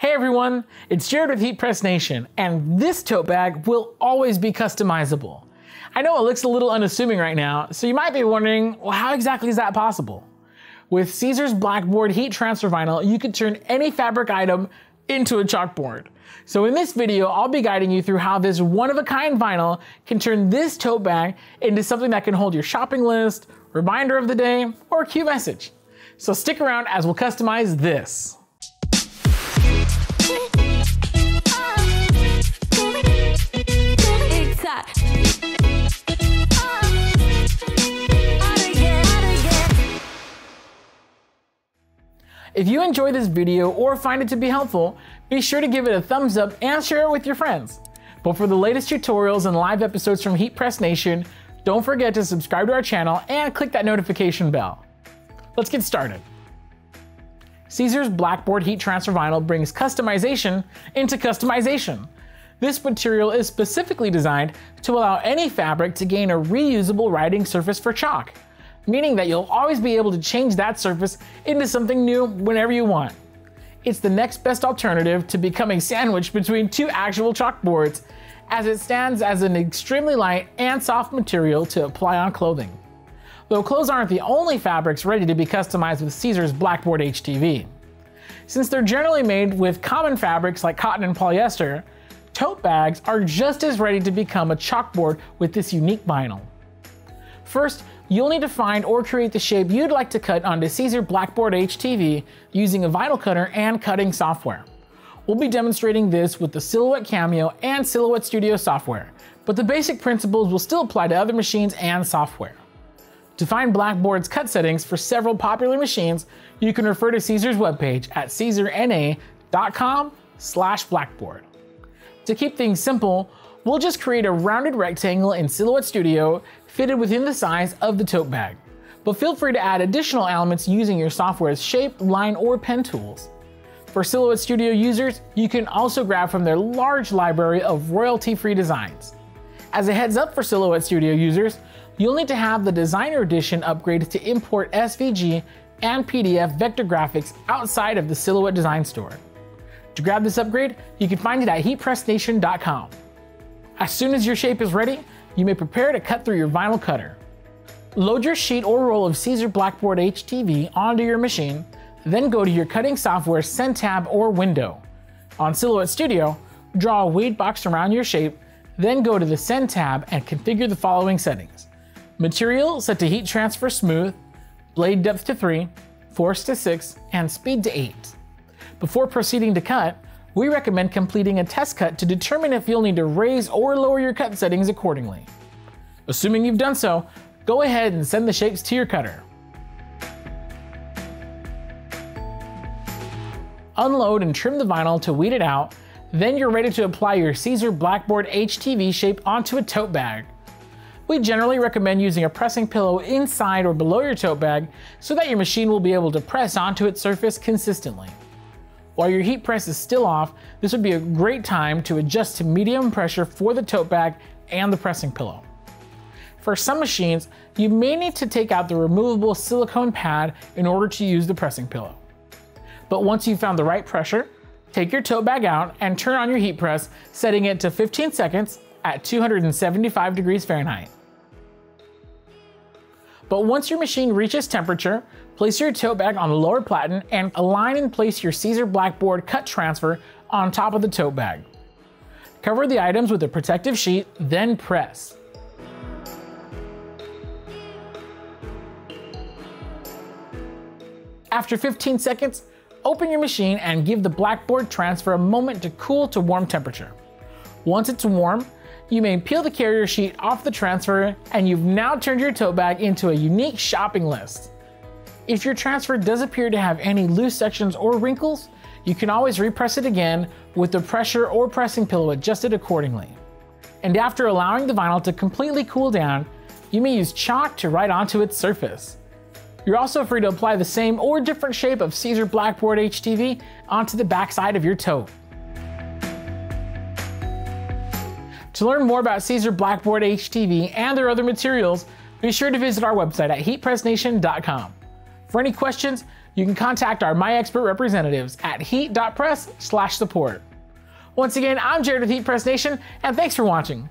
Hey everyone, it's Jared with Heat Press Nation, and this tote bag will always be customizable. I know it looks a little unassuming right now, so you might be wondering, well, how exactly is that possible? With Siser's BlackBoard heat transfer vinyl, you can turn any fabric item into a chalkboard. So in this video, I'll be guiding you through how this one-of-a-kind vinyl can turn this tote bag into something that can hold your shopping list, reminder of the day, or a cute message. So stick around as we'll customize this. If you enjoy this video or find it to be helpful, be sure to give it a thumbs up and share it with your friends. But for the latest tutorials and live episodes from Heat Press Nation, don't forget to subscribe to our channel and click that notification bell. Let's get started. Siser's BlackBoard heat transfer vinyl brings customization into customization. This material is specifically designed to allow any fabric to gain a reusable writing surface for chalk, meaning that you'll always be able to change that surface into something new whenever you want. It's the next best alternative to becoming sandwiched between two actual chalkboards, as it stands as an extremely light and soft material to apply on clothing. Though clothes aren't the only fabrics ready to be customized with Siser's BlackBoard HTV. Since they're generally made with common fabrics like cotton and polyester, tote bags are just as ready to become a chalkboard with this unique vinyl. First, you'll need to find or create the shape you'd like to cut onto Siser BlackBoard HTV using a vinyl cutter and cutting software. We'll be demonstrating this with the Silhouette Cameo and Silhouette Studio software, but the basic principles will still apply to other machines and software. To find BlackBoard's cut settings for several popular machines, you can refer to Siser's webpage at siserna.com/blackboard. To keep things simple, we'll just create a rounded rectangle in Silhouette Studio fitted within the size of the tote bag. But feel free to add additional elements using your software's shape, line, or pen tools. For Silhouette Studio users, you can also grab from their large library of royalty-free designs. As a heads up for Silhouette Studio users, you'll need to have the Designer Edition upgrade to import SVG and PDF vector graphics outside of the Silhouette Design Store. To grab this upgrade, you can find it at heatpressnation.com. As soon as your shape is ready, you may prepare to cut through your vinyl cutter. Load your sheet or roll of Siser BlackBoard HTV onto your machine, then go to your cutting software's Send tab or window. On Silhouette Studio, draw a weight box around your shape, then go to the Send tab and configure the following settings. Material set to heat transfer smooth, blade depth to 3, force to 6, and speed to 8. Before proceeding to cut, we recommend completing a test cut to determine if you'll need to raise or lower your cut settings accordingly. Assuming you've done so, go ahead and send the shapes to your cutter. Unload and trim the vinyl to weed it out, then you're ready to apply your Siser BlackBoard HTV shape onto a tote bag. We generally recommend using a pressing pillow inside or below your tote bag so that your machine will be able to press onto its surface consistently. While your heat press is still off, this would be a great time to adjust to medium pressure for the tote bag and the pressing pillow. For some machines, you may need to take out the removable silicone pad in order to use the pressing pillow. But once you've found the right pressure, take your tote bag out and turn on your heat press, setting it to 15 seconds at 275 degrees Fahrenheit. But once your machine reaches temperature, place your tote bag on the lower platen and align and place your Siser BlackBoard cut transfer on top of the tote bag. Cover the items with a protective sheet, then press. After 15 seconds, open your machine and give the BlackBoard transfer a moment to cool to warm temperature. Once it's warm, you may peel the carrier sheet off the transfer and you've now turned your tote bag into a unique shopping list. If your transfer does appear to have any loose sections or wrinkles, you can always repress it again with the pressure or pressing pillow adjusted accordingly. And after allowing the vinyl to completely cool down, you may use chalk to write onto its surface. You're also free to apply the same or different shape of Siser BlackBoard HTV onto the backside of your tote. To learn more about Siser BlackBoard HTV and their other materials, be sure to visit our website at heatpressnation.com. For any questions, you can contact our MyExpert representatives at heat.press/support. Once again, I'm Jared with Heat Press Nation, and thanks for watching.